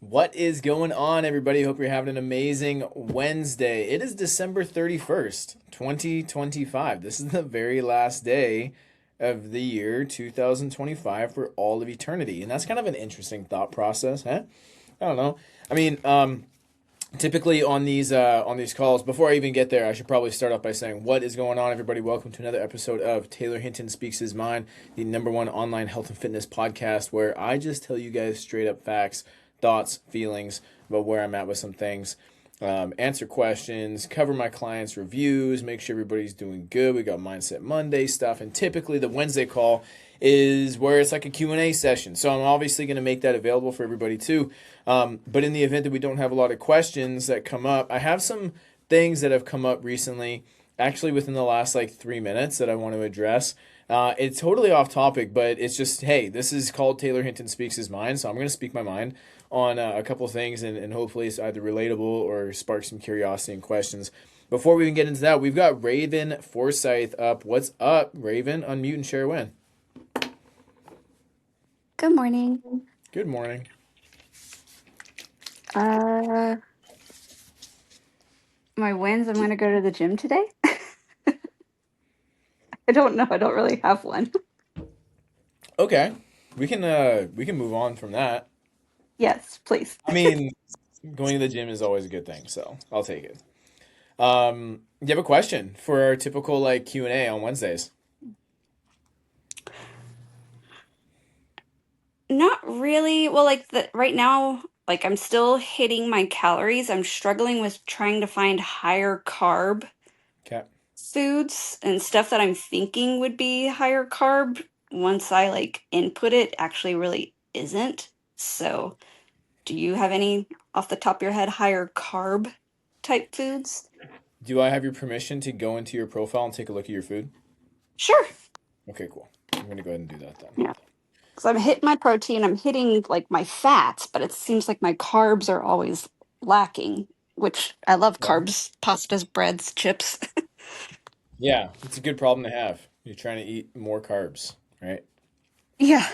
What is going on, everybody? Hope you're having an amazing Wednesday. It is December 31st, 2025. This is the very last day of the year 2025 for all of eternity. And that's kind of an interesting thought process, huh? I don't know. I mean, typically on these calls, before I even get there, I should probably start off by saying, what is going on, everybody? Welcome to another episode of Taylor Hinton Speaks His Mind, the number one online health and fitness podcast, where I just tell you guys straight up facts, thoughts, feelings about where I'm at with some things. Answer questions, cover my clients' reviews, make sure everybody's doing good. We got Mindset Monday stuff, and typically the Wednesday call is where it's like a Q&A session. So I'm obviously going to make that available for everybody too. But in the event that we don't have a lot of questions that come up, I have some things that have come up recently, actually within the last like 3 minutes that I want to address. It's totally off topic, but it's just, hey, this is called Taylor Hinton Speaks His Mind, so I'm going to speak my mind on a couple of things, and hopefully it's either relatable or spark some curiosity and questions. Before we even get into that, we've got Raven Forsyth up. What's up, Raven? Unmute and share a win. Good morning. Good morning. Uh, my wins, I'm gonna go to the gym today. I don't know. I don't really have one. Okay, we can move on from that. Yes, please. I mean, going to the gym is always a good thing, so I'll take it. You have a question for our typical like Q&A on Wednesdays? Not really. Well, right now, like I'm still hitting my calories. I'm struggling with trying to find higher carb Okay. foods and stuff that I'm thinking would be higher carb. Once I like input it, actually really isn't. So, do you have any off the top of your head higher carb type foods? Do I have your permission to go into your profile and take a look at your food? Sure. Okay, cool. I'm gonna go ahead and do that then. Yeah. Because I'm hitting my protein, I'm hitting like my fats, but it seems like my carbs are always lacking, which I love Yeah. carbs, pastas, breads, chips. Yeah, it's a good problem to have. You're trying to eat more carbs, right? Yeah.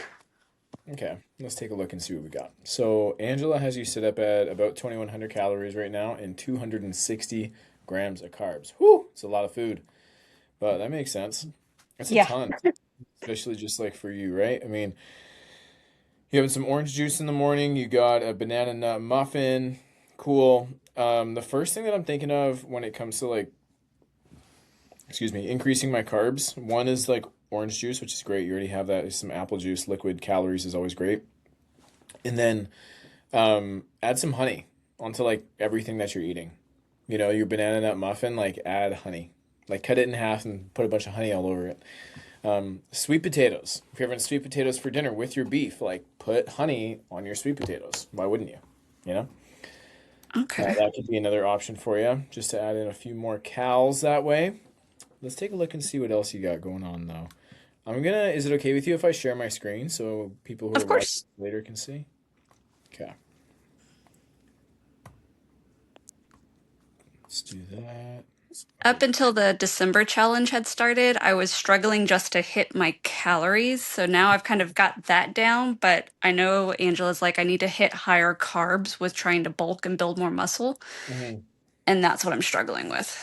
Okay, let's take a look and see what we got. So Angela has you set up at about 2,100 calories right now and 260 grams of carbs. Whew, it's a lot of food, but that makes sense. That's a Yeah. ton, especially just like for you, right? I mean, you having some orange juice in the morning, you got a banana nut muffin, cool. The first thing that I'm thinking of when it comes to like, excuse me, increasing my carbs, one is like orange juice, which is great. You already have that. Some apple juice, liquid calories is always great. And then add some honey onto like everything that you're eating. You know, your banana nut muffin, like add honey. Like cut it in half and put a bunch of honey all over it. Sweet potatoes. If you're having sweet potatoes for dinner with your beef, like put honey on your sweet potatoes. Why wouldn't you? You know? Okay. That could be another option for you, just to add in a few more cals that way. Let's take a look and see what else you got going on though. Is it okay with you if I share my screen so people who are Of watching course. later can see? Okay, let's do that. Up until the December challenge had started, I was struggling just to hit my calories. So now I've kind of got that down, but I know Angela's like, I need to hit higher carbs with trying to bulk and build more muscle. Hmm. And that's what I'm struggling with.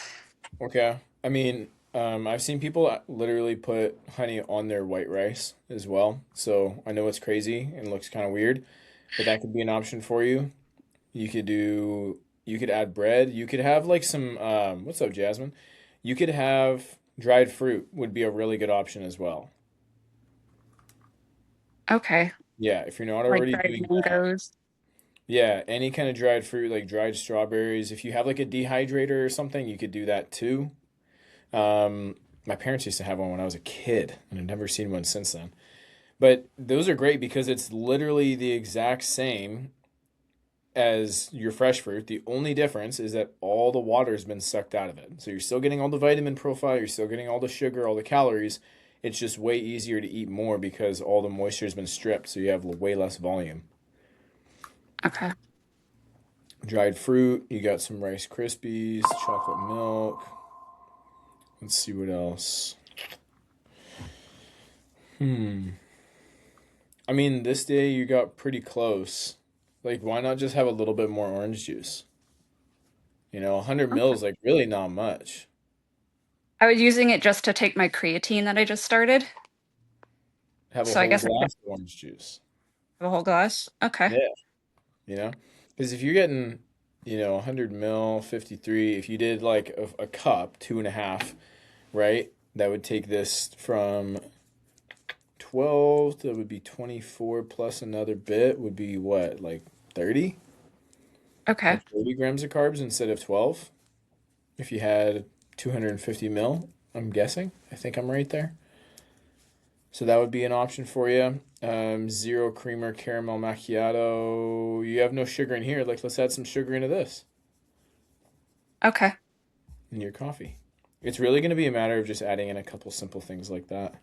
Okay. I mean, I've seen people literally put honey on their white rice as well. So I know it's crazy and looks kind of weird, but that could be an option for you. You could add bread. You could have like some, what's up, Jasmine? You could have dried fruit would be a really good option as well. Okay. Yeah, if you're not Like already dried doing that. mangoes. Yeah, any kind of dried fruit, like dried strawberries. If you have like a dehydrator or something, you could do that too. My parents used to have one when I was a kid, and I've never seen one since then. But those are great because it's literally the exact same as your fresh fruit. The only difference is that all the water has been sucked out of it. So you're still getting all the vitamin profile, you're still getting all the sugar, all the calories. It's just way easier to eat more because all the moisture has been stripped, so you have way less volume. Okay. Dried fruit, you got some Rice Krispies, chocolate milk. Let's see what else. Hmm. I mean, this day you got pretty close. Like, why not just have a little bit more orange juice? 100 Okay. mils, like, really not much. I was using it just to take my creatine that I just started. Have a So I whole guess I could glass of orange juice. have a whole glass. Okay. Yeah. You know? Because if you're getting, 100 mil, 53, if you did like a cup, two and a half, right? That would take this from 12, that would be 24 plus another bit would be what, like 30? Okay. Like 30 grams of carbs instead of 12 if you had 250 mil, I'm guessing. I think I'm right there. So that would be an option for you. Zero creamer caramel macchiato. You have no sugar in here. Like, let's add some sugar into this Okay. in your coffee. It's really going to be a matter of just adding in a couple simple things like that.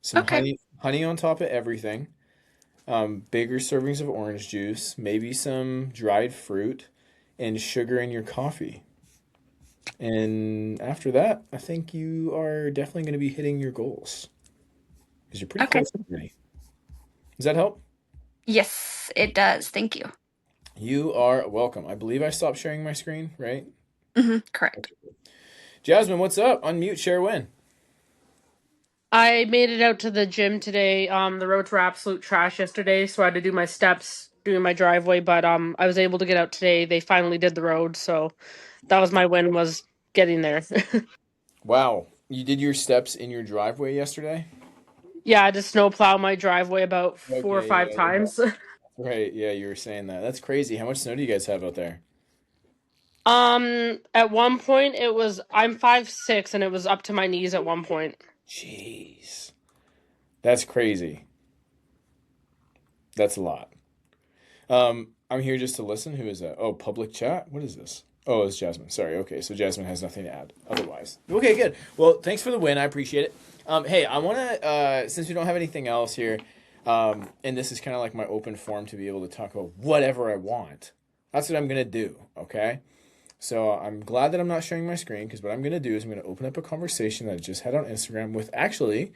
Some Okay. honey on top of everything. Bigger servings of orange juice, maybe some dried fruit, and sugar in your coffee. And after that, I think you are definitely going to be hitting your goals because you're pretty Okay. close already. Does that help? Yes, it does. Thank you. You are welcome. I believe I stopped sharing my screen, right? Correct. Jasmine, what's up? Unmute, share win. I made it out to the gym today. The roads were absolute trash yesterday, so I had to do my steps doing my driveway, but I was able to get out today. They finally did the road, so that was my win, was getting there. Wow. You did your steps in your driveway yesterday? Yeah, I had to snowplow my driveway about four or Okay, five yeah, yeah. times. Right, yeah, you were saying that. That's crazy. How much snow do you guys have out there? At one point I'm 5'6" and it was up to my knees at one point. Jeez. That's crazy. That's a lot. I'm here just to listen. Who is that? Oh, public chat? What is this? Oh, it's Jasmine. Sorry. Okay, so Jasmine has nothing to add otherwise. Okay, good. Well, thanks for the win. I appreciate it. Hey, I want to, since we don't have anything else here, and this is kind of like my open forum to be able to talk about whatever I want. That's what I'm going to do, okay? So I'm glad that I'm not sharing my screen because what I'm going to do is I'm going to open up a conversation that I just had on Instagram with actually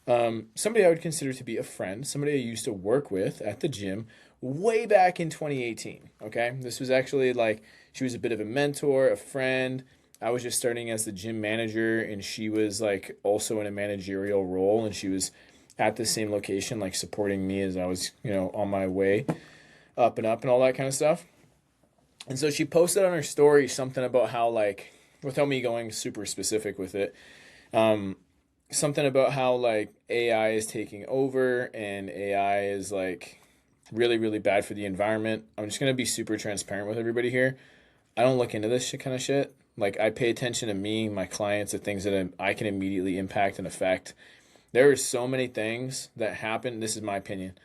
somebody I would consider to be a friend, somebody I used to work with at the gym way back in 2018. Okay. This was actually like, she was a bit of a mentor, a friend. I was just starting as the gym manager, and she was like also in a managerial role, and she was at the same location, like supporting me as I was, on my way up and all that kind of stuff. And so she posted on her story something about how, like, without me going super specific with it, um, something about how like AI is taking over and AI is like really, really bad for the environment. I'm just gonna be super transparent with everybody here. I don't look into this shit kind of shit. Like, I pay attention to me, my clients, the things that I can immediately impact and affect. There are so many things that happen. This is my opinion.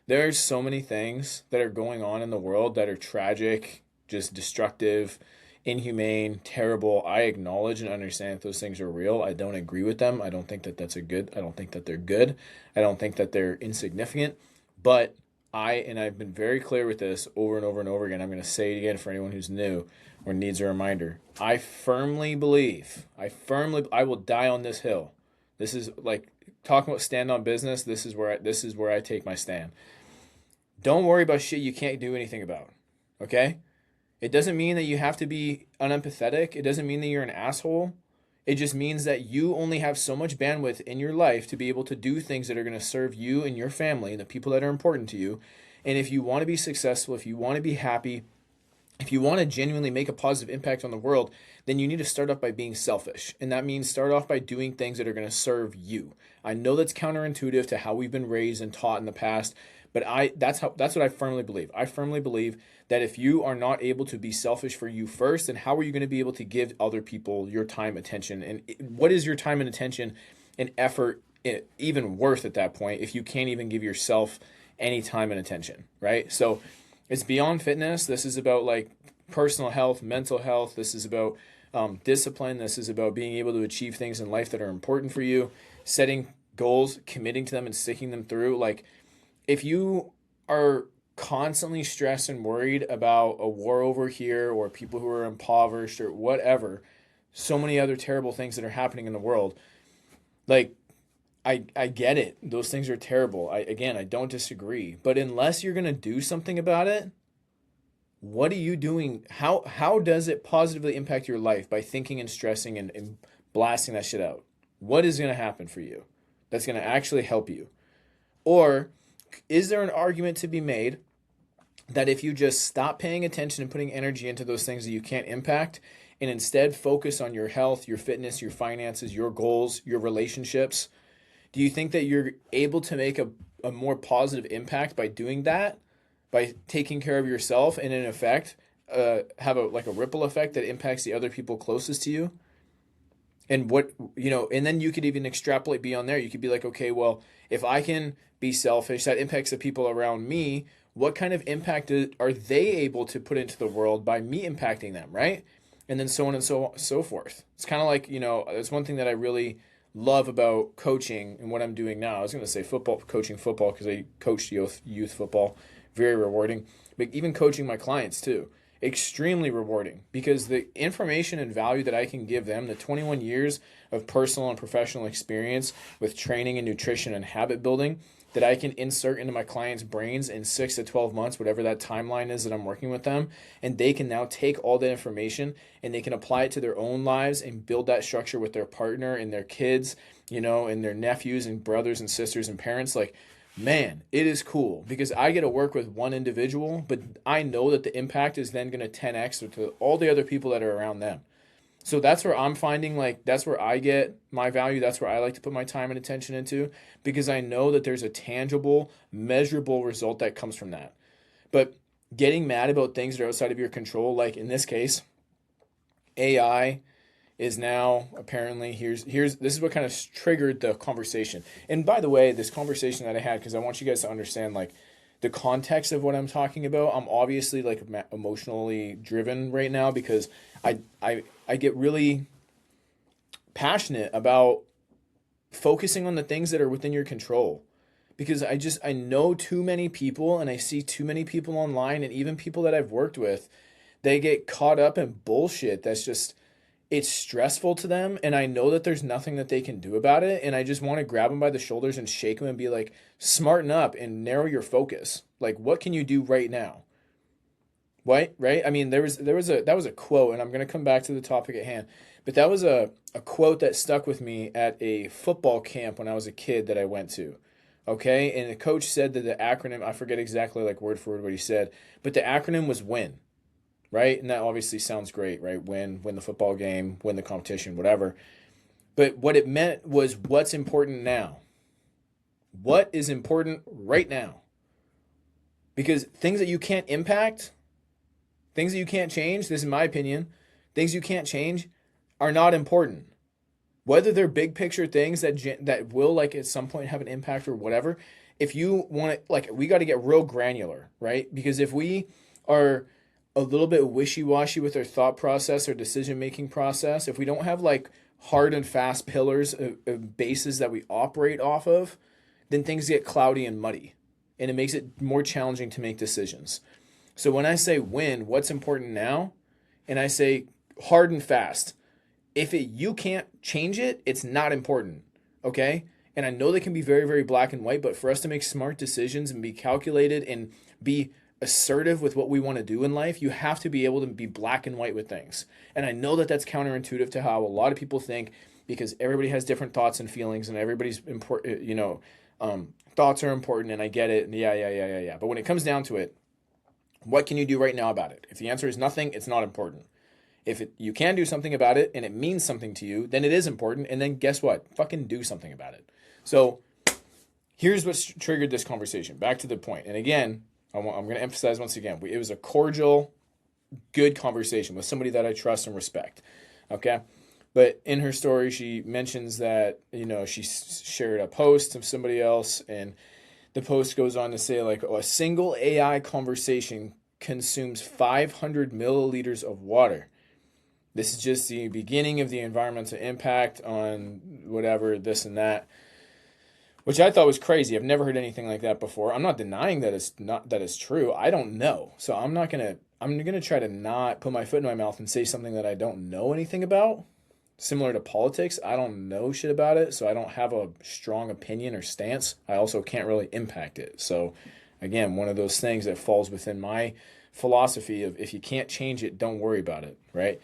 There's so many things that are going on in the world that are tragic, just destructive, inhumane, terrible. I acknowledge and understand that those things are real. I don't agree with them. I don't think that I don't think that they're good. I don't think that they're insignificant. But and I've been very clear with this over and over and over again. I'm going to say it again for anyone who's new or needs a reminder. I firmly believe, I will die on this hill. This is like talking about stand on business. This is where I take my stand. Don't worry about shit you can't do anything about. Okay? It doesn't mean that you have to be unempathetic. It doesn't mean that you're an asshole. It just means that you only have so much bandwidth in your life to be able to do things that are going to serve you and your family and the people that are important to you. And if you want to be successful, if you want to be happy, if you want to genuinely make a positive impact on the world, then you need to start off by being selfish. And that means start off by doing things that are going to serve you. I know that's counterintuitive to how we've been raised and taught in the past, but that's what I firmly believe. I firmly believe that if you are not able to be selfish for you first, then how are you going to be able to give other people your time, attention? And what is your time and attention and effort even worth at that point if you can't even give yourself any time and attention, right? So it's beyond fitness. This is about like personal health, mental health. This is about discipline. This is about being able to achieve things in life that are important for you, setting goals, committing to them, and sticking them through. Like, if you are constantly stressed and worried about a war over here or people who are impoverished or whatever, so many other terrible things that are happening in the world, like, I get it. Those things are terrible. I don't disagree. But unless you're going to do something about it, what are you doing? How does it positively impact your life by thinking and stressing and blasting that shit out? What is going to happen for you that's going to actually help you? Or is there an argument to be made that if you just stop paying attention and putting energy into those things that you can't impact and instead focus on your health, your fitness, your finances, your goals, your relationships, do you think that you're able to make a more positive impact by doing that, by taking care of yourself, and in effect, have a ripple effect that impacts the other people closest to you? And and then you could even extrapolate beyond there. You could be like, okay, well, if I can be selfish, that impacts the people around me. What kind of impact are they able to put into the world by me impacting them, right? And then so on and so forth. It's kind of like, it's one thing that I really love about coaching and what I'm doing now. I was going to say coaching football because I coached youth football, very rewarding. But even coaching my clients too, extremely rewarding because the information and value that I can give them, the 21 years of personal and professional experience with training and nutrition and habit building that I can insert into my clients' brains in 6 to 12 months, whatever that timeline is that I'm working with them. And they can now take all that information and they can apply it to their own lives and build that structure with their partner and their kids, and their nephews and brothers and sisters and parents. Like, man, it is cool because I get to work with one individual, but I know that the impact is then going to 10x to all the other people that are around them. So that's where I'm finding, like, that's where I get my value. That's where I like to put my time and attention into because I know that there's a tangible, measurable result that comes from that. But getting mad about things that are outside of your control, like in this case, AI is now apparently this is what kind of triggered the conversation. And by the way, this conversation that I had, because I want you guys to understand, like, the context of what I'm talking about. I'm obviously like emotionally driven right now because I get really passionate about focusing on the things that are within your control because I know too many people and I see too many people online and even people that I've worked with, they get caught up in bullshit that's just, it's stressful to them, and I know that there's nothing that they can do about it, and I just want to grab them by the shoulders and shake them and be like, smarten up and narrow your focus. Like, what can you do right now? Right? I mean, that was a quote, and I'm going to come back to the topic at hand, but that was a quote that stuck with me at a football camp when I was a kid that I went to. Okay? And the coach said that the acronym, I forget exactly like word for word what he said, but the acronym was WIN. Right? And that obviously sounds great, right? Win the football game, win the competition, whatever. But what it meant was what's important now. What is important right now? Because things that you can't impact, things that you can't change, this is my opinion, things you can't change are not important. Whether they're big picture things that will like at some point have an impact or whatever, if you want it, like we got to get real granular, right? Because if we are a little bit wishy-washy with our thought process or decision-making process, if we don't have like hard and fast pillars of bases that we operate off of, then things get cloudy and muddy, and it makes it more challenging to make decisions. So when I say win, what's important now, and I say hard and fast, if you can't change it, it's not important, okay? And I know they can be very, very black and white, but for us to make smart decisions and be calculated and be assertive with what we want to do in life, you have to be able to be black and white with things. And I know that that's counterintuitive to how a lot of people think because everybody has different thoughts and feelings and everybody's important, thoughts are important, and I get it. And yeah. But when it comes down to it, what can you do right now about it? If the answer is nothing, it's not important. If you can do something about it and it means something to you, then it is important. And then guess what? Fucking do something about it. So here's what triggered this conversation. Back to the point. And again, I'm going to emphasize once again, it was a cordial, good conversation with somebody that I trust and respect. Okay. But in her story, she mentions that, she shared a post of somebody else, and the post goes on to say like, a single AI conversation consumes 500 milliliters of water. This is just the beginning of the environmental impact on whatever, this and that. Which I thought was crazy. I've never heard anything like that before. I'm not denying that it's true. I don't know. So I'm gonna try to not put my foot in my mouth and say something that I don't know anything about. similar to politics. I don't know shit about it, so I don't have a strong opinion or stance. I also can't really impact it. So, again, one of those things that falls within my philosophy of if you can't change it, don't worry about it, right?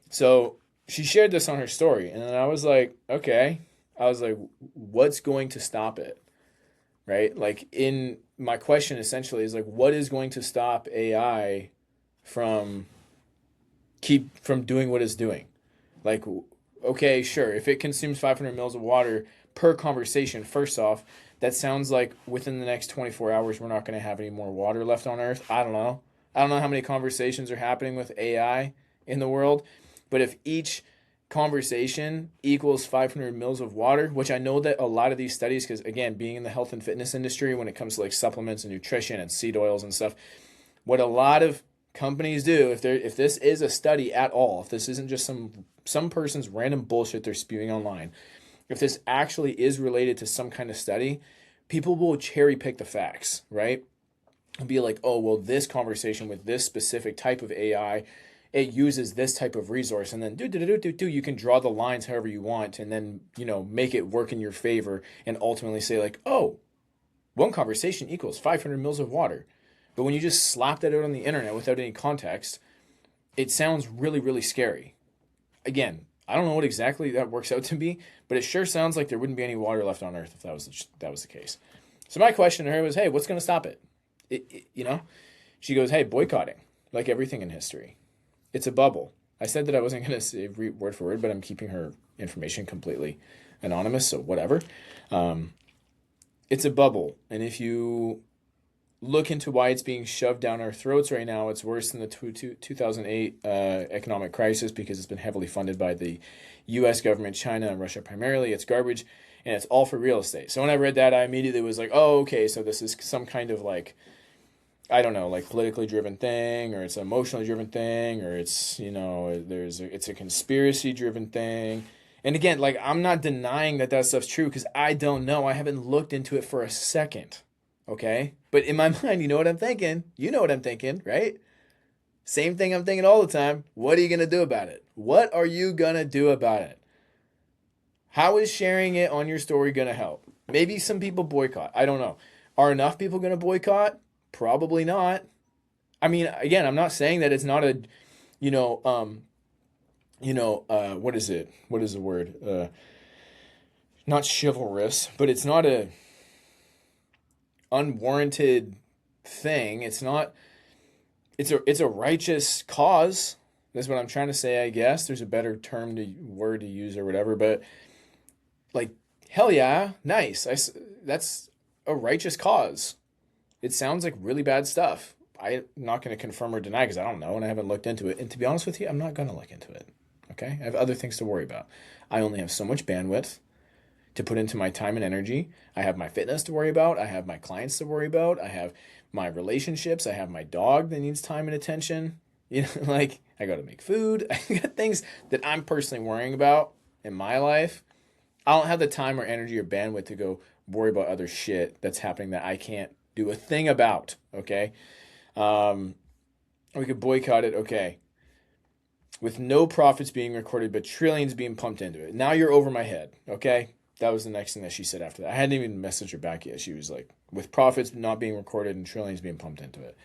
So she shared this on her story, and then I was like, okay. I was like, what's going to stop it, right? Like, in my question essentially is like, what is going to stop AI from doing what it's doing? Like, okay, sure, if it consumes 500 mils of water per conversation, first off, that sounds like within the next 24 hours, we're not going to have any more water left on Earth. I don't know. I don't know how many conversations are happening with AI in the world, but if each conversation equals 500 mils of water, which I know that a lot of these studies, because again, being in the health and fitness industry, when it comes to like supplements and nutrition and seed oils and stuff, what a lot of companies do, if this is a study at all, if this isn't just some person's random bullshit they're spewing online, if this actually is related to some kind of study, people will cherry pick the facts, right? And be like, oh, well, this conversation with this specific type of AI, it uses this type of resource, and then you can draw the lines however you want, and then make it work in your favor, and ultimately say like, oh, one conversation equals 500 mils of water. But when you just slap that out on the internet without any context, it sounds really, really scary. Again, I don't know what exactly that works out to be, but it sure sounds like there wouldn't be any water left on Earth if that was the case. So my question to her was, hey, what's going to stop it? She goes, hey, boycotting, like everything in history. It's a bubble. I said that I wasn't going to say word for word, but I'm keeping her information completely anonymous, so whatever. It's a bubble, and if you look into why it's being shoved down our throats right now, it's worse than the 2008 economic crisis because it's been heavily funded by the U.S. government, China, and Russia primarily. It's garbage, and it's all for real estate. So when I read that, I immediately was like, oh, okay, so this is some kind of like, I don't know, like politically driven thing, or it's an emotionally driven thing, or it's, it's a conspiracy driven thing. And again, like, I'm not denying that stuff's true because I don't know. I haven't looked into it for a second. Okay? But in my mind, you know what I'm thinking. You know what I'm thinking, right? Same thing I'm thinking all the time. What are you going to do about it? What are you going to do about it? How is sharing it on your story going to help? Maybe some people boycott. I don't know. Are enough people going to boycott? Probably not. I mean, again, I'm not saying that it's not a, what is it? What is the word? Not chivalrous, but it's not a unwarranted thing. It's not. It's a righteous cause. That's what I'm trying to say. I guess there's a better word to use or whatever. But like, hell yeah, nice. That's a righteous cause. It sounds like really bad stuff. I'm not going to confirm or deny because I don't know and I haven't looked into it. And to be honest with you, I'm not going to look into it. Okay, I have other things to worry about. I only have so much bandwidth to put into my time and energy. I have my fitness to worry about. I have my clients to worry about. I have my relationships. I have my dog that needs time and attention. Like, I got to make food. I got things that I'm personally worrying about in my life. I don't have the time or energy or bandwidth to go worry about other shit that's happening that I can't do a thing about. Okay. We could boycott it. Okay. With no profits being recorded, but trillions being pumped into it. Now you're over my head. Okay. That was the next thing that she said after that. I hadn't even messaged her back yet. She was like, with profits not being recorded and trillions being pumped into it.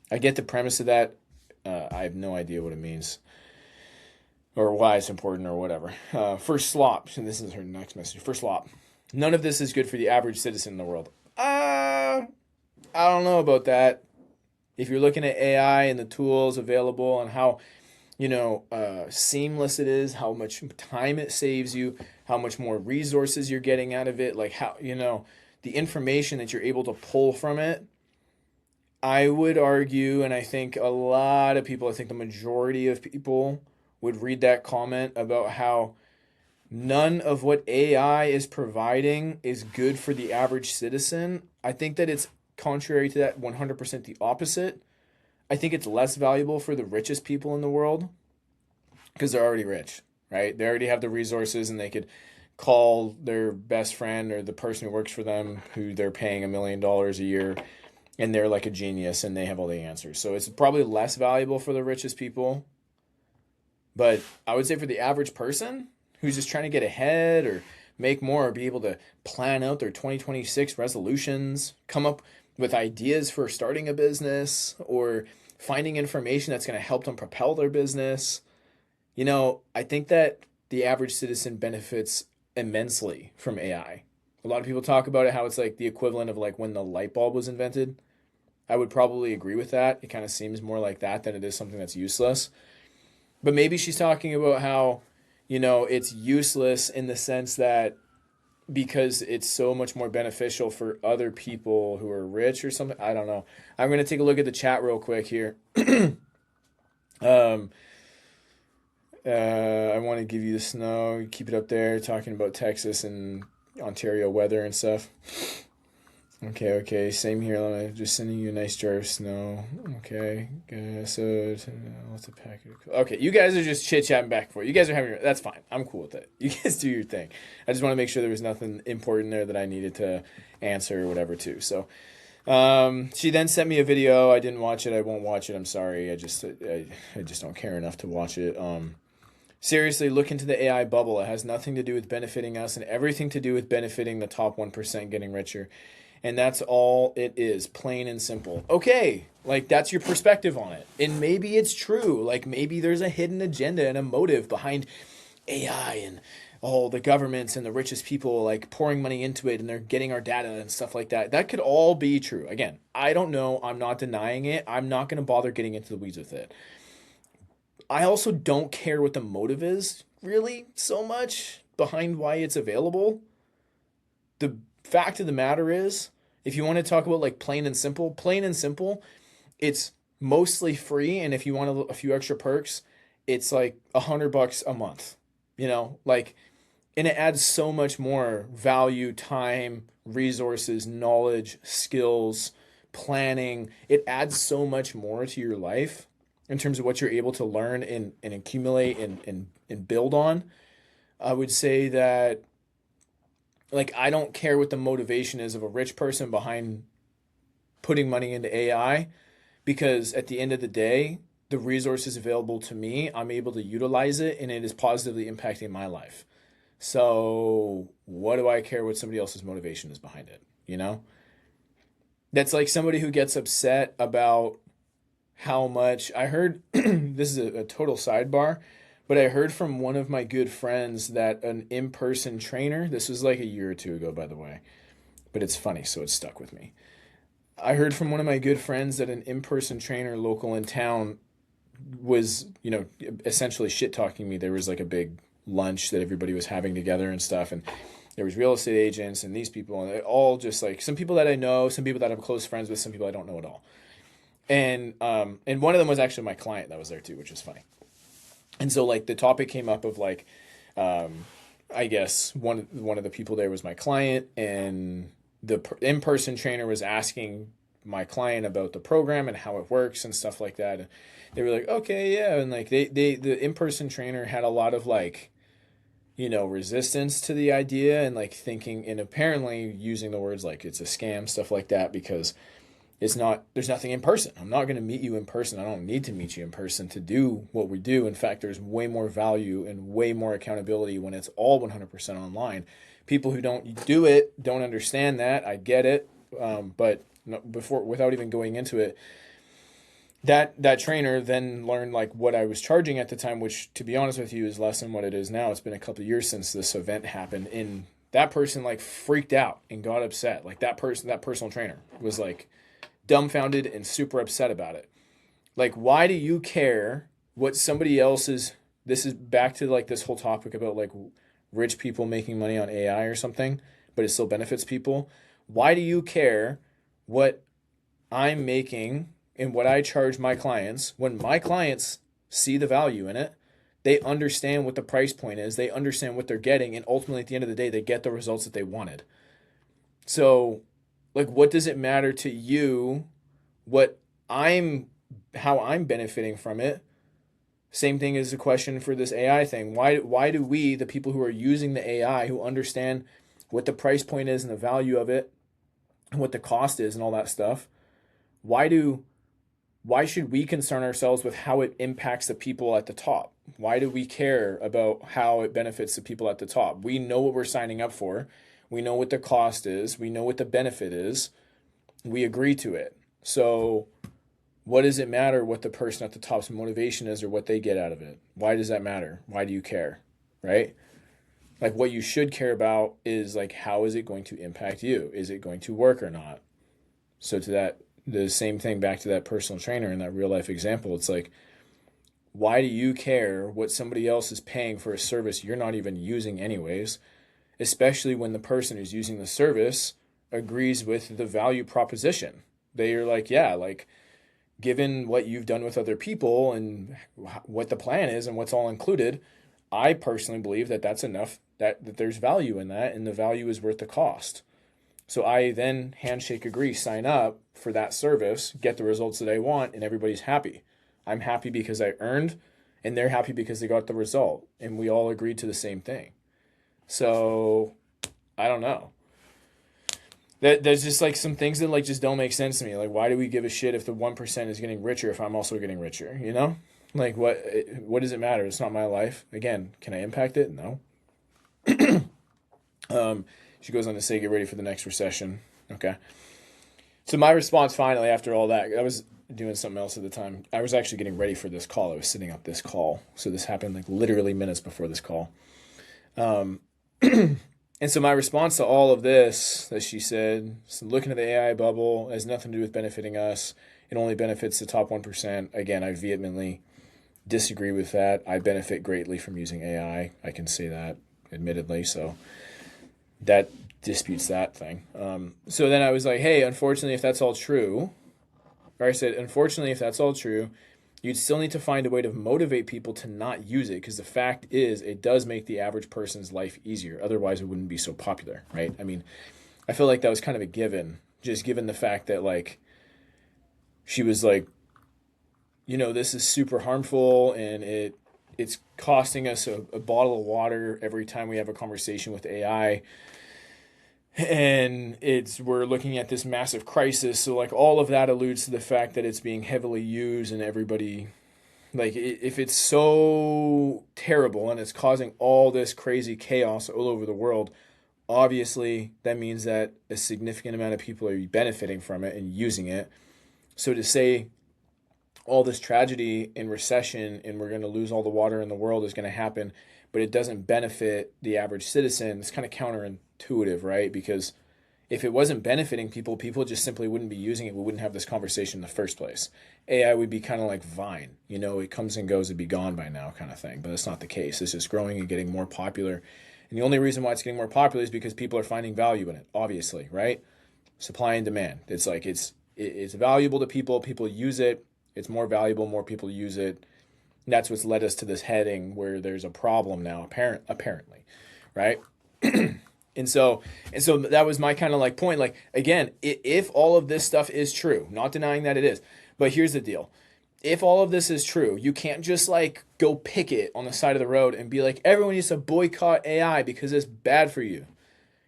I get the premise of that. I have no idea what it means or why it's important or whatever. First slop. And this is her next message. First slop. None of this is good for the average citizen in the world. I don't know about that. If you're looking at AI and the tools available and how, seamless it is, how much time it saves you, how much more resources you're getting out of it, like how, the information that you're able to pull from it, I would argue, and I think a lot of people, I think the majority of people would read that comment about how none of what AI is providing is good for the average citizen. I think that it's contrary to that 100% the opposite. I think it's less valuable for the richest people in the world because they're already rich, right? They already have the resources and they could call their best friend or the person who works for them who they're paying $1 million a year and they're like a genius and they have all the answers. So it's probably less valuable for the richest people. But I would say for the average person who's just trying to get ahead or make more or be able to plan out their 2026 resolutions, come up with ideas for starting a business or finding information that's going to help them propel their business. I think that the average citizen benefits immensely from AI. A lot of people talk about it, how it's like the equivalent of like when the light bulb was invented. I would probably agree with that. It kind of seems more like that than it is something that's useless. But maybe she's talking about how, it's useless in the sense that because it's so much more beneficial for other people who are rich or something. I don't know. I'm going to take a look at the chat real quick here. um, I want to give you the snow. Keep it up there. Talking about Texas and Ontario weather and stuff. Okay. Same here. I'm just sending you a nice jar of snow. Okay. So, what's a packet? Okay, you guys are just chit-chatting back and forth. You guys are having... That's fine. I'm cool with it. You guys do your thing. I just want to make sure there was nothing important there that I needed to answer or whatever, too. So, she then sent me a video. I didn't watch it. I won't watch it. I'm sorry. I just don't care enough to watch it. Seriously, look into the AI bubble. It has nothing to do with benefiting us and everything to do with benefiting the top 1% getting richer. And that's all it is, plain and simple. Okay, like that's your perspective on it. And maybe it's true. Like maybe there's a hidden agenda and a motive behind AI and all the governments and the richest people like pouring money into it and they're getting our data and stuff like that. That could all be true. Again, I don't know. I'm not denying it. I'm not going to bother getting into the weeds with it. I also don't care what the motive is really so much behind why it's available. The fact of the matter is, if you want to talk about like plain and simple, it's mostly free. And if you want a few extra perks, it's like $100 a month, and it adds so much more value, time, resources, knowledge, skills, planning. It adds so much more to your life in terms of what you're able to learn and accumulate and build on. I would say that I don't care what the motivation is of a rich person behind putting money into AI, because at the end of the day, the resources available to me, I'm able to utilize it and it is positively impacting my life. So what do I care what somebody else's motivation is behind it? That's like somebody who gets upset about how much I heard. This is a total sidebar, but I heard from one of my good friends that an in-person trainer, this was like a year or two ago, by the way, but it's funny, so it stuck with me. I heard from one of my good friends that an in-person trainer local in town was, essentially shit-talking me. There was like a big lunch that everybody was having together and stuff, and there was real estate agents and these people, and they all just like some people that I know, some people that I'm close friends with, some people I don't know at all. And one of them was actually my client that was there too, which is funny. And so like the topic came up of like, I guess one of the people there was my client, and the in-person trainer was asking my client about the program and how it works and stuff like that. And they were like, okay, yeah. And like the in-person trainer had a lot of like, resistance to the idea and like thinking and apparently using the words like it's a scam, stuff like that, because there's nothing in person. I'm not going to meet you in person. I don't need to meet you in person to do what we do. In fact, there's way more value and way more accountability when it's all 100% online. People who don't do it don't understand that. I get it. But without even going into it, that trainer then learned like what I was charging at the time, which to be honest with you is less than what it is now. It's been a couple of years since this event happened, and that person like freaked out and got upset. Like that personal trainer was like dumbfounded and super upset about it. Like, why do you care what somebody else is? This is back to like this whole topic about like rich people making money on AI or something, but it still benefits people. Why do you care what I'm making and what I charge my clients when my clients see the value in it? They understand what the price point is. They understand what they're getting. And ultimately, at the end of the day, they get the results that they wanted. So, like, what does it matter to you how I'm benefiting from it? Same thing as the question for this AI thing. Why do we, the people who are using the AI, who understand what the price point is and the value of it and what the cost is and all that stuff, why do why should we concern ourselves with how it impacts the people at the top? Why do we care about how it benefits the people at the top? We know what we're signing up for. We know what the cost is. We know what the benefit is. We agree to it. So what does it matter what the person at the top's motivation is or what they get out of it? Why does that matter? Why do you care? Right? Like, what you should care about is, like, how is it going to impact you? Is it going to work or not? So to that, the same thing back to that personal trainer in that real life example, it's like, why do you care what somebody else is paying for a service you're not even using anyways, especially when the person who's using the service agrees with the value proposition? They are like, yeah, like, given what you've done with other people and what the plan is and what's all included, I personally believe that that's enough, that there's value in that, and the value is worth the cost. So I then handshake agree, sign up for that service, get the results that I want, and everybody's happy. I'm happy because I earned, and they're happy because they got the result, and we all agreed to the same thing. So I don't know. There's just like some things that like just don't make sense to me. Like, why do we give a shit if the 1% is getting richer if I'm also getting richer? You know, like what does it matter? It's not my life. Again, can I impact it? No. She goes on to say, get ready for the next recession. Okay. So my response finally after all that, I was doing something else at the time. I was actually getting ready for this call. I was setting up this call. So this happened like literally minutes before this call. And so my response to all of this that she said, so looking at the AI bubble, has nothing to do with benefiting us. It only benefits the top 1%. Again, I vehemently disagree with that. I benefit greatly from using AI. I can say that admittedly. So that disputes that thing. So then I was like, hey, unfortunately, if that's all true, or I said, unfortunately, if that's all true, you'd still need to find a way to motivate people to not use it, because the fact is it does make the average person's life easier. Otherwise, it wouldn't be so popular, right? I mean, I feel like that was kind of a given, just given the fact that, like, she was like, you know, this is super harmful and it's costing us a bottle of water every time we have a conversation with AI. And we're looking at this massive crisis. So like all of that alludes to the fact that it's being heavily used and everybody, like, if it's so terrible and it's causing all this crazy chaos all over the world, obviously that means that a significant amount of people are benefiting from it and using it. So to say all this tragedy and recession and we're going to lose all the water in the world is going to happen, but it doesn't benefit the average citizen, it's kind of counterintuitive, right? Because if it wasn't benefiting people, people just simply wouldn't be using it. We wouldn't have this conversation in the first place. AI would be kind of like Vine. You know, it comes and goes, it'd be gone by now kind of thing. But that's not the case. It's just growing and getting more popular. And the only reason why it's getting more popular is because people are finding value in it, obviously, right? Supply and demand. It's like it's valuable to people. People use it. It's more valuable. More people use it. And that's what's led us to this heading where there's a problem now, apparently, right? And so that was my kind of like point. Like, again, if all of this stuff is true, not denying that it is, but here's the deal. If all of this is true, you can't just like go picket on the side of the road and be like, everyone needs to boycott AI because it's bad for you.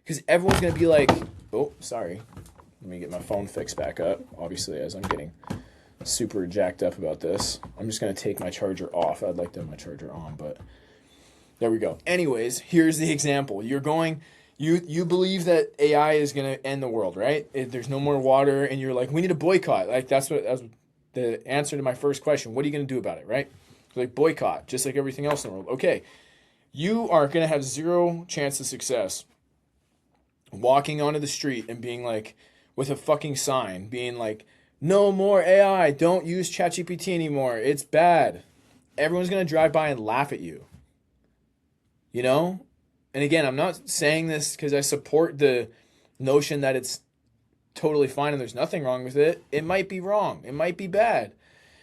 Because everyone's going to be like, oh, sorry. Let me get my phone fixed back up. Obviously, as I'm getting super jacked up about this, I'm just going to take my charger off. I'd like to have my charger on, but there we go. Anyways, here's the example. You're going... You believe that AI is going to end the world, right? There's no more water, and you're like, we need a boycott. Like, that was the answer to my first question. What are you going to do about it, right? Like, boycott, just like everything else in the world. Okay, you are going to have zero chance of success walking onto the street and being like, with a fucking sign, being like, no more AI, don't use ChatGPT anymore, it's bad. Everyone's going to drive by and laugh at you. You know? And again, I'm not saying this because I support the notion that it's totally fine and there's nothing wrong with it. It might be wrong. It might be bad.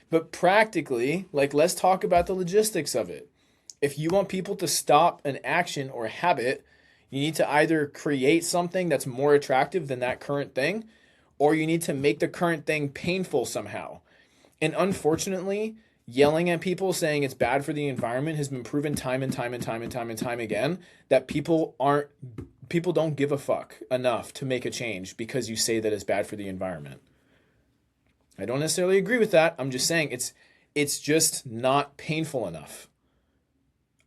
But practically, like, let's talk about the logistics of it. If you want people to stop an action or a habit, you need to either create something that's more attractive than that current thing, or you need to make the current thing painful somehow. And unfortunately, yelling at people saying it's bad for the environment has been proven time and time again that people don't give a fuck enough to make a change because you say that it's bad for the environment. I don't necessarily agree with that. I'm just saying it's just not painful enough.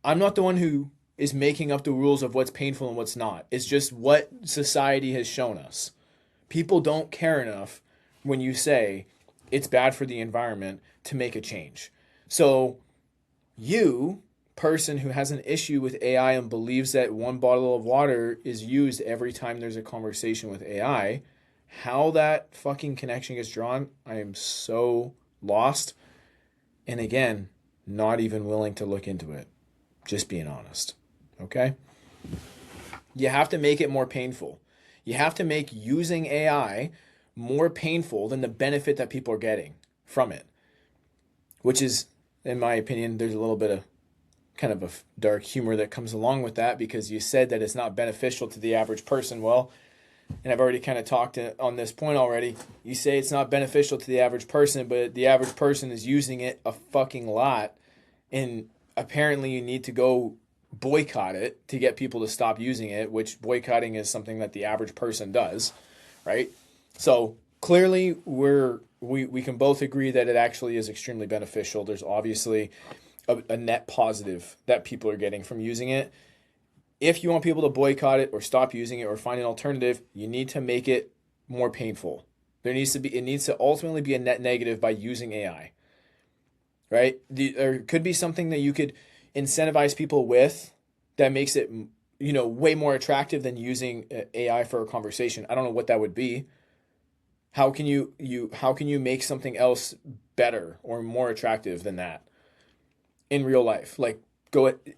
I'm not the one who is making up the rules of what's painful and what's not. It's just what society has shown us. People don't care enough when you say it's bad for the environment to make a change. So, you, person who has an issue with AI and believes that one bottle of water is used every time there's a conversation with AI, how that fucking connection gets drawn, I am so lost. And again, not even willing to look into it. Just being honest. Okay? You have to make it more painful. You have to make using AI more painful than the benefit that people are getting from it. Which is, in my opinion, there's a little bit of kind of a dark humor that comes along with that, because you said that it's not beneficial to the average person. Well, and I've already kind of talked on this point already. You say it's not beneficial to the average person, but the average person is using it a fucking lot. And apparently you need to go boycott it to get people to stop using it, which boycotting is something that the average person does, right? So clearly we can both agree that it actually is extremely beneficial. There's obviously a net positive that people are getting from using it. If you want people to boycott it or stop using it or find an alternative, you need to make it more painful. It needs to ultimately be a net negative by using AI, right? There could be something that you could incentivize people with that makes it, way more attractive than using AI for a conversation. I don't know what that would be. How can you make something else better or more attractive than that in real life? Like,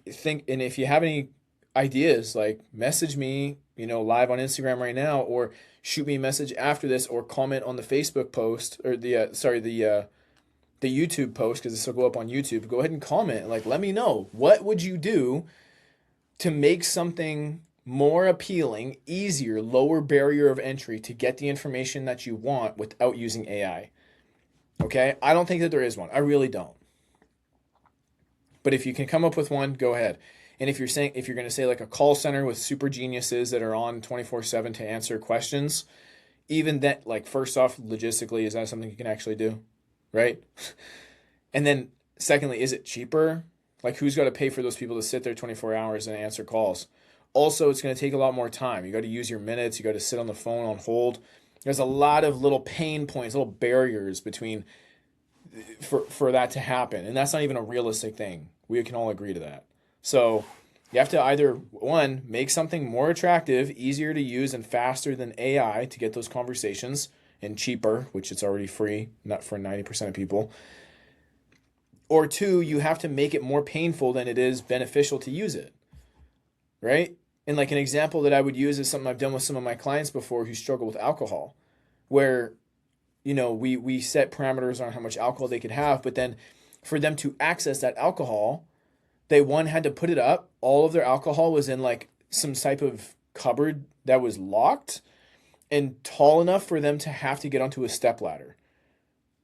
think, and if you have any ideas, like, message me, live on Instagram right now, or shoot me a message after this, or comment on the Facebook post, or the YouTube post, because this will go up on YouTube. Go ahead and comment. Like, let me know, what would you do to make something more appealing, easier, lower barrier of entry to get the information that you want without using AI. Okay? I don't think that there is one. I really don't. But if you can come up with one, go ahead. And if you're going to say like a call center with super geniuses that are on 24/7 to answer questions, even that, like, first off, logistically, is that something you can actually do? Right? And then secondly, is it cheaper? Like, who's got to pay for those people to sit there 24 hours and answer calls? Also, it's going to take a lot more time. You got to use your minutes. You got to sit on the phone on hold. There's a lot of little pain points, little barriers between for that to happen. And that's not even a realistic thing. We can all agree to that. So you have to either, one, make something more attractive, easier to use, and faster than AI to get those conversations, and cheaper, which it's already free, not for 90% of people. Or two, you have to make it more painful than it is beneficial to use it, right? And like an example that I would use is something I've done with some of my clients before who struggle with alcohol, where, we set parameters on how much alcohol they could have, but then for them to access that alcohol, they, one, had to put it up. All of their alcohol was in like some type of cupboard that was locked and tall enough for them to have to get onto a stepladder.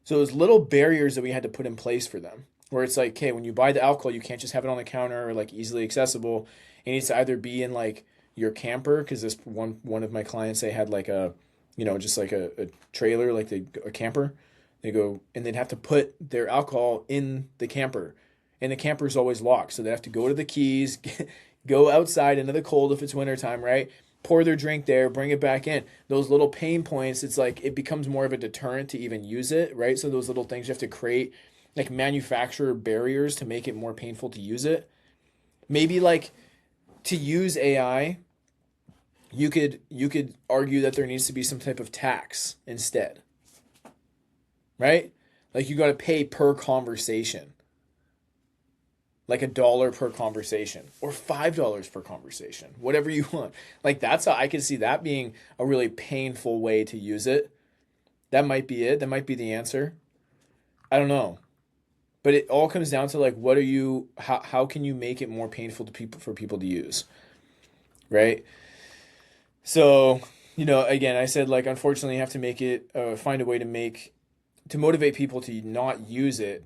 So there's little barriers that we had to put in place for them, where it's like, okay, when you buy the alcohol, you can't just have it on the counter or like easily accessible. It needs to either be in like your camper, because this one of my clients, they had like a, just like a trailer, like a camper. They go, and they'd have to put their alcohol in the camper, and the camper is always locked. So they have to go to the keys, go outside into the cold if it's wintertime, right? Pour their drink there, bring it back in. Those little pain points, it's like it becomes more of a deterrent to even use it, right? So those little things, you have to create like manufacturer barriers to make it more painful to use it. Maybe like to use AI, you could argue that there needs to be some type of tax instead, right? Like you got to pay per conversation, like $1 per conversation or $5 per conversation, whatever you want. Like that's how I can see that being a really painful way to use it. That might be it. That might be the answer. I don't know. But it all comes down to like, how can you make it more painful for people to use? Right? So, again, I said, like, unfortunately you have to make it, find a way to motivate people to not use it.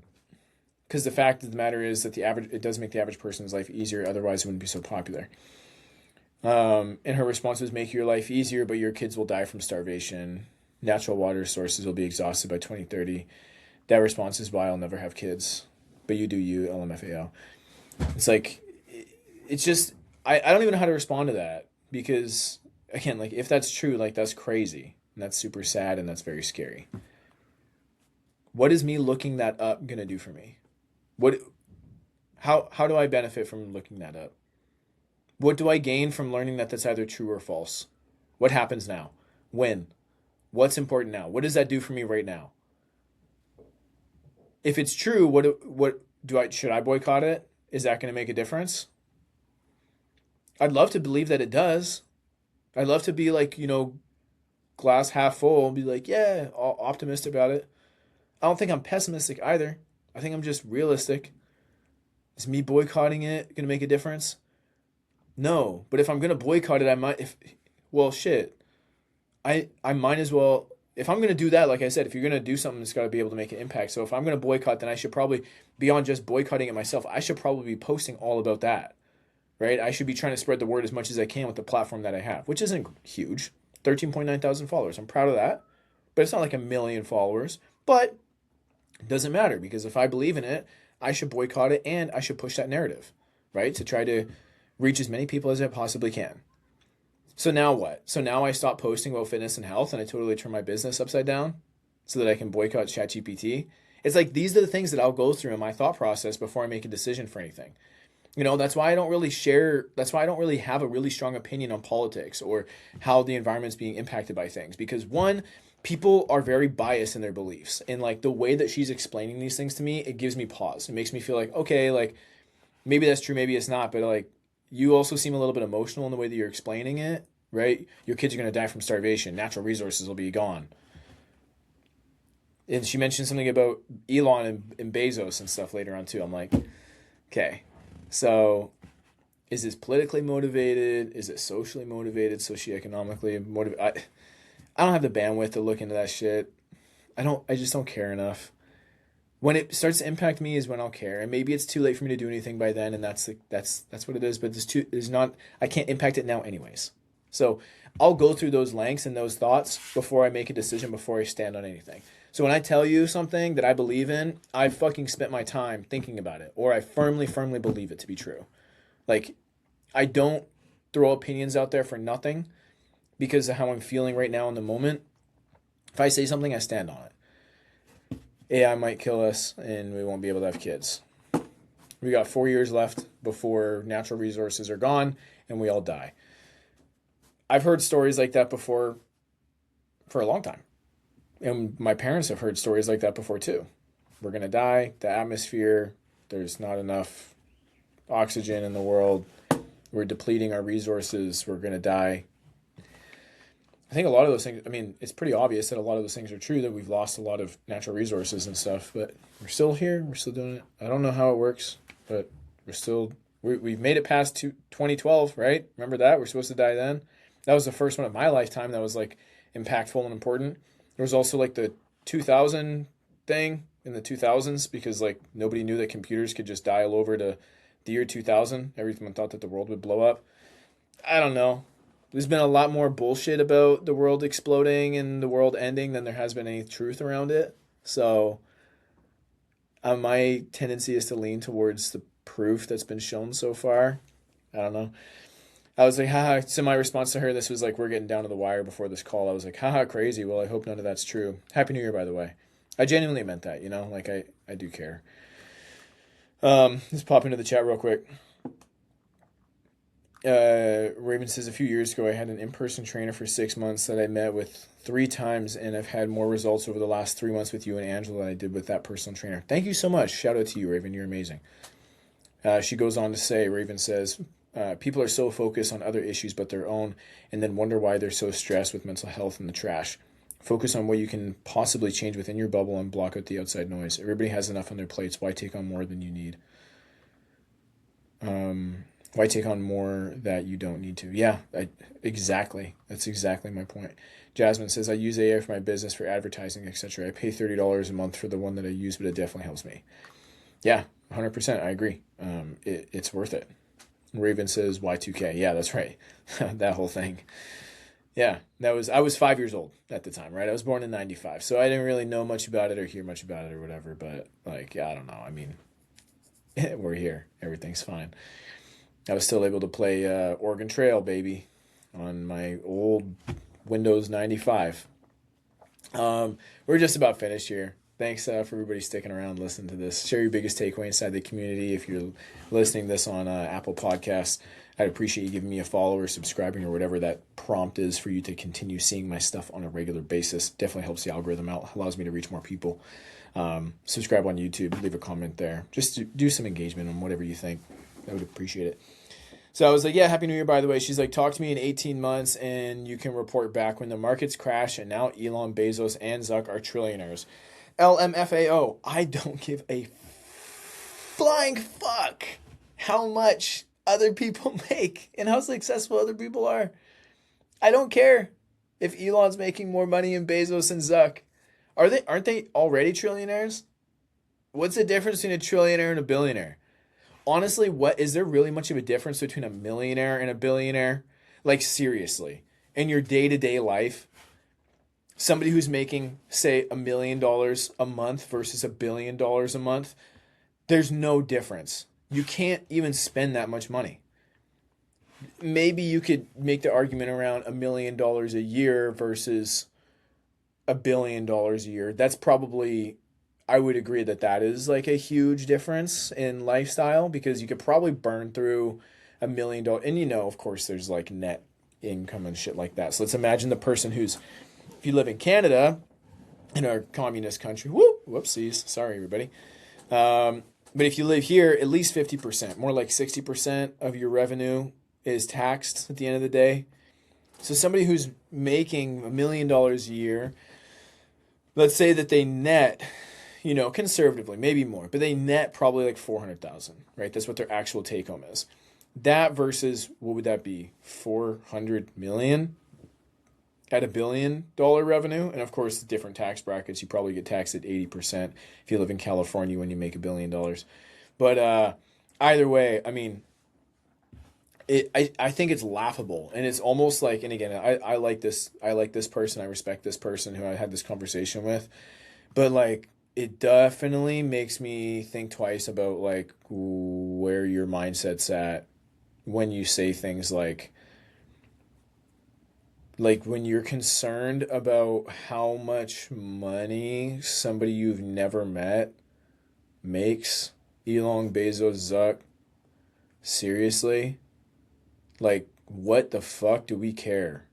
Because the fact of the matter is that it does make the average person's life easier. Otherwise, it wouldn't be so popular. And her response was, make your life easier, but your kids will die from starvation. Natural water sources will be exhausted by 2030. That response is why I'll never have kids. But you do you, LMFAO. It's like, it's just, I don't even know how to respond to that because, again, like, if that's true, like, that's crazy. And that's super sad and that's very scary. What is me looking that up going to do for me? What, how do I benefit from looking that up? What do I gain from learning that that's either true or false? What happens now? When? What's important now? What does that do for me right now? If it's true, what do I should I boycott it? Is that going to make a difference? I'd love to believe that it does. I'd love to be like, glass half full and be like, yeah, optimistic about it. I don't think I'm pessimistic either. I think I'm just realistic. Is me boycotting it going to make a difference? No, but if I'm going to boycott it, I might well, shit. I might as well, if I'm going to do that, like I said, if you're going to do something, it's got to be able to make an impact. So if I'm going to boycott, then I should probably, beyond just boycotting it myself, I should probably be posting all about that, right? I should be trying to spread the word as much as I can with the platform that I have, which isn't huge. 13.9 thousand followers. I'm proud of that, but it's not like 1 million followers. But it doesn't matter because if I believe in it, I should boycott it and I should push that narrative, right? To try to reach as many people as I possibly can. So now what? So now I stop posting about fitness and health and I totally turn my business upside down so that I can boycott ChatGPT. It's like these are the things that I'll go through in my thought process before I make a decision for anything. That's why I don't really that's why I don't really have a really strong opinion on politics or how the environment's being impacted by things. Because one, people are very biased in their beliefs. And like the way that she's explaining these things to me, it gives me pause. It makes me feel like, okay, like maybe that's true, maybe it's not, but like you also seem a little bit emotional in the way that you're explaining it, right? Your kids are going to die from starvation. Natural resources will be gone. And she mentioned something about Elon and Bezos and stuff later on too. I'm like, okay, so is this politically motivated? Is it socially motivated? Socioeconomically motivated? I don't have the bandwidth to look into that shit. I just don't care enough. When it starts to impact me is when I'll care, and maybe it's too late for me to do anything by then, and that's what it is. But there's not. I can't impact it now, anyways. So I'll go through those lengths and those thoughts before I make a decision, before I stand on anything. So when I tell you something that I believe in, I fucking spent my time thinking about it, or I firmly believe it to be true. Like, I don't throw opinions out there for nothing because of how I'm feeling right now in the moment. If I say something, I stand on it. AI might kill us and we won't be able to have kids. We got 4 years left before natural resources are gone and we all die. I've heard stories like that before for a long time. And my parents have heard stories like that before too. We're going to die, the atmosphere, there's not enough oxygen in the world. We're depleting our resources, we're going to die. I think a lot of those things, I mean, it's pretty obvious that a lot of those things are true, that we've lost a lot of natural resources and stuff, but we're still here, we're still doing it. I don't know how it works, but we've made it past 2012, right? Remember that? We're supposed to die then. That was the first one of my lifetime that was like impactful and important. There was also like the 2000 thing in the 2000s because like nobody knew that computers could just dial over to the year 2000. Everyone thought that the world would blow up. I don't know. There's been a lot more bullshit about the world exploding and the world ending than there has been any truth around it. So my tendency is to lean towards the proof that's been shown so far. I don't know. I was like, haha. So my response to her, this was like, we're getting down to the wire before this call. I was like, haha, crazy. Well, I hope none of that's true. Happy New Year, by the way. I genuinely meant that, like I do care. Let's pop into the chat real quick. Raven says, a few years ago I had an in-person trainer for 6 months that I met with 3 times, and I've had more results over the last 3 months with you and Angela than I did with that personal trainer. Thank you so much. Shout out to you, Raven. You're amazing. She goes on to say, Raven says, people are so focused on other issues but their own, and then wonder why they're so stressed with mental health and the trash. Focus on what you can possibly change within your bubble and block out the outside noise. Everybody has enough on their plates. Why take on more than you need? Why take on more that you don't need to? Yeah, exactly. That's exactly my point. Jasmine says, I use AI for my business, for advertising, etc. I pay $30 a month for the one that I use, but it definitely helps me. Yeah, 100%. I agree. It's worth it. Raven says, Y2K. Yeah, that's right. That whole thing. Yeah, I was 5 years old at the time, right? I was born in '95, so I didn't really know much about it or hear much about it or whatever. But like, yeah, I don't know. I mean, we're here. Everything's fine. I was still able to play Oregon Trail, baby, on my old Windows 95. We're just about finished here. Thanks for everybody sticking around, listening to this. Share your biggest takeaway inside the community. If you're listening to this on Apple Podcasts, I'd appreciate you giving me a follow or subscribing or whatever that prompt is for you to continue seeing my stuff on a regular basis. Definitely helps the algorithm out, allows me to reach more people. Subscribe on YouTube, leave a comment there. Just do some engagement on whatever you think. I would appreciate it. So I was like, yeah, Happy New Year, by the way. She's like, talk to me in 18 months and you can report back when the markets crash and now Elon, Bezos, and Zuck are trillionaires. LMFAO, I don't give a flying fuck how much other people make and how successful other people are. I don't care if Elon's making more money than Bezos and Zuck. Aren't they already trillionaires? What's the difference between a trillionaire and a billionaire? Honestly, what is there really much of a difference between a millionaire and a billionaire? Like, seriously, in your day-to-day life, somebody who's making, say, $1 million a month versus $1 billion a month, there's no difference. You can't even spend that much money. Maybe you could make the argument around $1 million a year versus $1 billion a year. That's probably, I would agree that is like a huge difference in lifestyle because you could probably burn through $1 million. And of course, there's like net income and shit like that. So let's imagine the person who's, if you live in Canada, in our communist country, whoopsies, sorry everybody. But if you live here, at least 50%, more like 60% of your revenue is taxed at the end of the day. So somebody who's making $1 million a year, let's say that they net, conservatively, maybe more, but they net probably like 400,000, right? That's what their actual take home is. That versus, what would that be? 400 million at $1 billion revenue. And of course, different tax brackets, you probably get taxed at 80% if you live in California when you make $1 billion. But either way, I mean, I think it's laughable, and it's almost like, and again, I like this person, I respect this person who I had this conversation with, but like, it definitely makes me think twice about like where your mindset's at when you say things like when you're concerned about how much money somebody you've never met makes. Elon, Bezos, Zuck, seriously? Like, what the fuck do we care?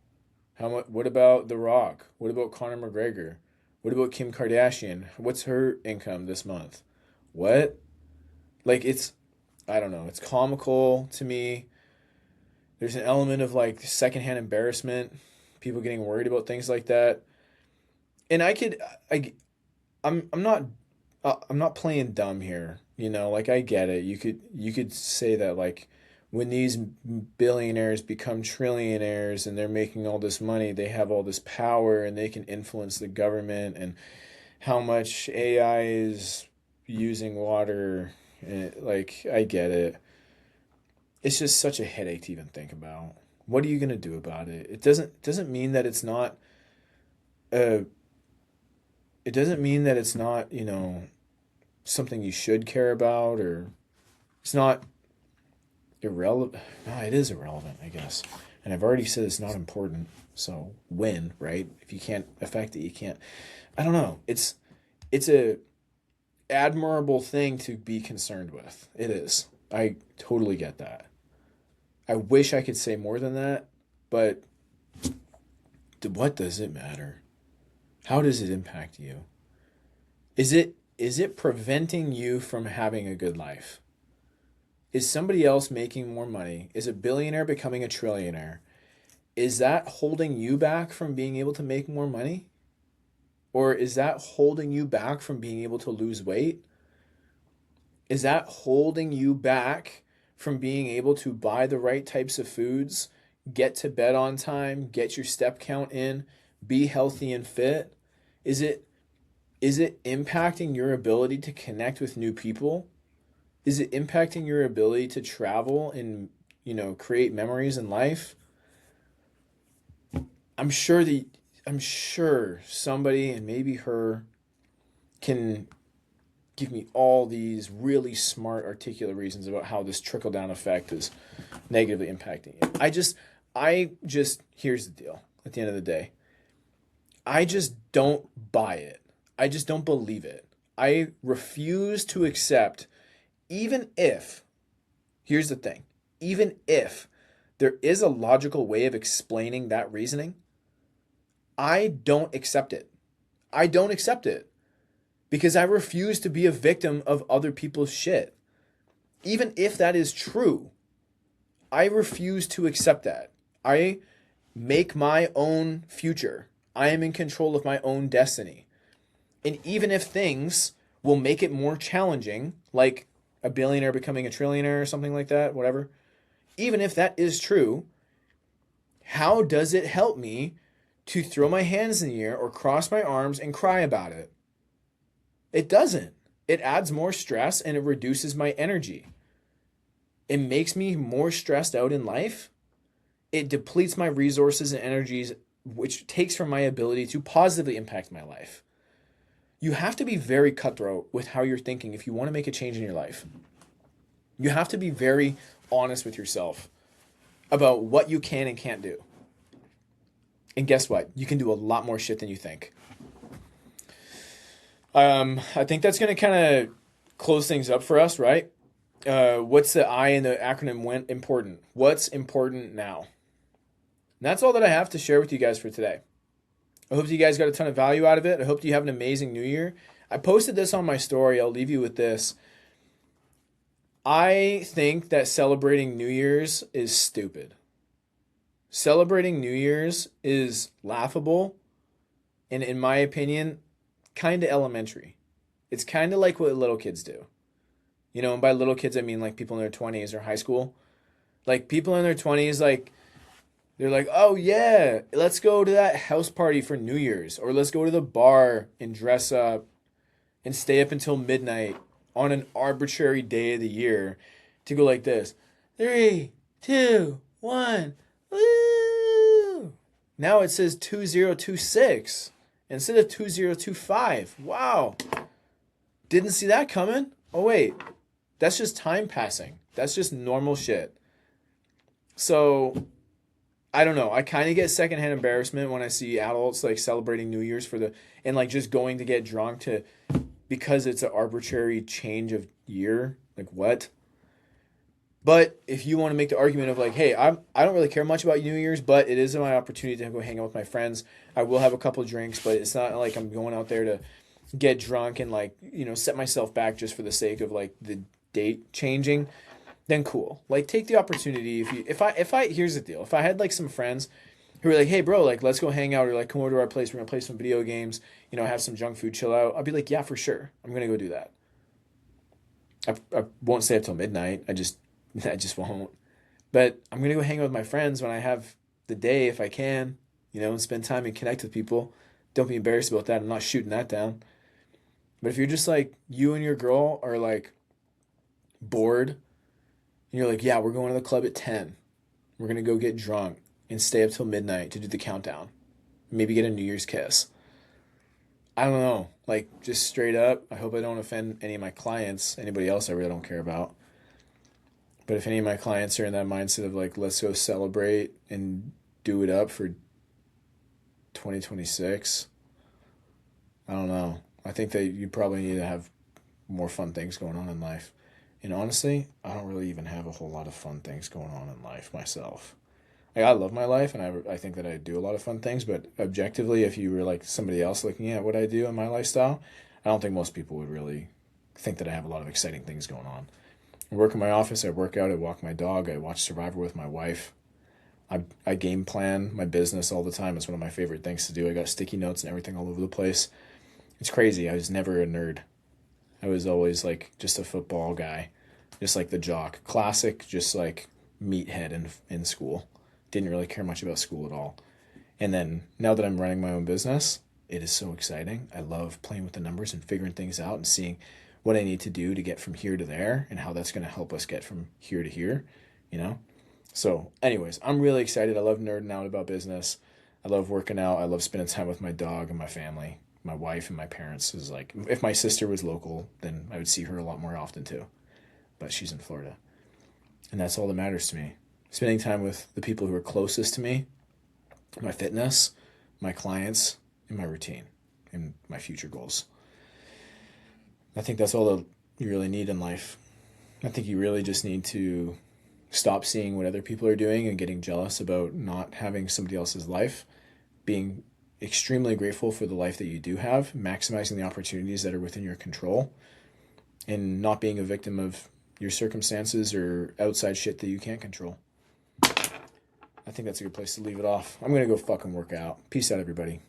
How much? What about The Rock? What about Conor McGregor? What about Kim Kardashian? What's her income this month? What? Like, I don't know. It's comical to me. There's an element of like secondhand embarrassment, people getting worried about things like that. And I'm not playing dumb here. Like, I get it. You could say that like when these billionaires become trillionaires and they're making all this money, they have all this power and they can influence the government and how much AI is using water. Like, I get it. It's just such a headache to even think about. What are you going to do about it? It doesn't mean that it's not it doesn't mean that it's not, something you should care about, or it's not irrelevant. No, it is irrelevant, I guess. And I've already said it's not important. So when, right? If you can't affect it, you can't. I don't know. It's a admirable thing to be concerned with. It is. I totally get that. I wish I could say more than that, but what does it matter? How does it impact you? Is it preventing you from having a good life? Is somebody else making more money? Is a billionaire becoming a trillionaire? Is that holding you back from being able to make more money? Or is that holding you back from being able to lose weight? Is that holding you back from being able to buy the right types of foods, get to bed on time, get your step count in, be healthy and fit? Is it impacting your ability to connect with new people? Is it impacting your ability to travel and, create memories in life? I'm sure the I'm sure somebody, and maybe her, can give me all these really smart, articulate reasons about how this trickle down effect is negatively impacting you. I just, here's the deal at the end of the day. I just don't buy it. I just don't believe it. I refuse to accept, even if, here's the thing, even if there is a logical way of explaining that reasoning, I don't accept it. I don't accept it because I refuse to be a victim of other people's shit. Even if that is true, I refuse to accept that. I make my own future. I am in control of my own destiny. And even if things will make it more challenging, like a billionaire becoming a trillionaire or something like that, whatever, even if that is true, how does it help me to throw my hands in the air or cross my arms and cry about it? It doesn't. It adds more stress and it reduces my energy. It makes me more stressed out in life. It depletes my resources and energies, which takes from my ability to positively impact my life. You have to be very cutthroat with how you're thinking if you want to make a change in your life. You have to be very honest with yourself about what you can and can't do. And guess what? You can do a lot more shit than you think. I think that's going to kind of close things up for us, right? What's the I in the acronym went important? What's important now? And that's all that I have to share with you guys for today. I hope you guys got a ton of value out of it. I hope you have an amazing new year. I posted this on my story. I'll leave you with this. I think that celebrating New Year's is stupid. Celebrating New Year's is laughable and, in my opinion, kind of elementary. It's kind of like what little kids do. You know, and by little kids, I mean like people in their 20s or high school. Like people in their 20s, like, they're like, oh yeah, let's go to that house party for New Year's. Or let's go to the bar and dress up and stay up until midnight on an arbitrary day of the year to go like this. 3, 2, 1, woo! Now it says 2026 instead of 2025. Wow. Didn't see that coming. Oh wait, that's just time passing. That's just normal shit. So I don't know. I kind of get secondhand embarrassment when I see adults like celebrating New Year's and like just going to get drunk because it's an arbitrary change of year. Like what? But if you want to make the argument of like, hey, I don't really care much about New Year's, but it is my opportunity to go hang out with my friends. I will have a couple of drinks, but it's not like I'm going out there to get drunk and like, set myself back just for the sake of like the date changing. Then cool. Like take the opportunity. If I here's the deal. If I had like some friends who were like, hey bro, like let's go hang out or like come over to our place, we're gonna play some video games, have some junk food, chill out. I'll be like, yeah, for sure. I'm gonna go do that. I won't stay up till midnight. I just won't. But I'm gonna go hang out with my friends when I have the day if I can, and spend time and connect with people. Don't be embarrassed about that. I'm not shooting that down. But if you're just like you and your girl are like bored and you're like, yeah, we're going to the club at 10. We're going to go get drunk and stay up till midnight to do the countdown. Maybe get a New Year's kiss. I don't know. Like, just straight up, I hope I don't offend any of my clients, anybody else I really don't care about. But if any of my clients are in that mindset of like, let's go celebrate and do it up for 2026, I don't know. I think that you probably need to have more fun things going on in life. And honestly, I don't really even have a whole lot of fun things going on in life myself. Like, I love my life, and I think that I do a lot of fun things, but objectively, if you were like somebody else looking at what I do in my lifestyle, I don't think most people would really think that I have a lot of exciting things going on. I work in my office, I work out, I walk my dog, I watch Survivor with my wife. I game plan my business all the time. It's one of my favorite things to do. I got sticky notes and everything all over the place. It's crazy. I was never a nerd. I was always like just a football guy, just like the jock. Classic, just like meathead in school. Didn't really care much about school at all. And then now that I'm running my own business, it is so exciting. I love playing with the numbers and figuring things out and seeing what I need to do to get from here to there and how that's going to help us get from here to here, So anyways, I'm really excited. I love nerding out about business. I love working out. I love spending time with my dog and my family, my wife and my parents. Is like, if my sister was local, then I would see her a lot more often too. But she's in Florida. And that's all that matters to me. Spending time with the people who are closest to me, my fitness, my clients, and my routine, and my future goals. I think that's all that you really need in life. I think you really just need to stop seeing what other people are doing and getting jealous about not having somebody else's life, being extremely grateful for the life that you do have, maximizing the opportunities that are within your control, and not being a victim of your circumstances or outside shit that you can't control. I think that's a good place to leave it off. I'm going to go fucking work out. Peace out, everybody.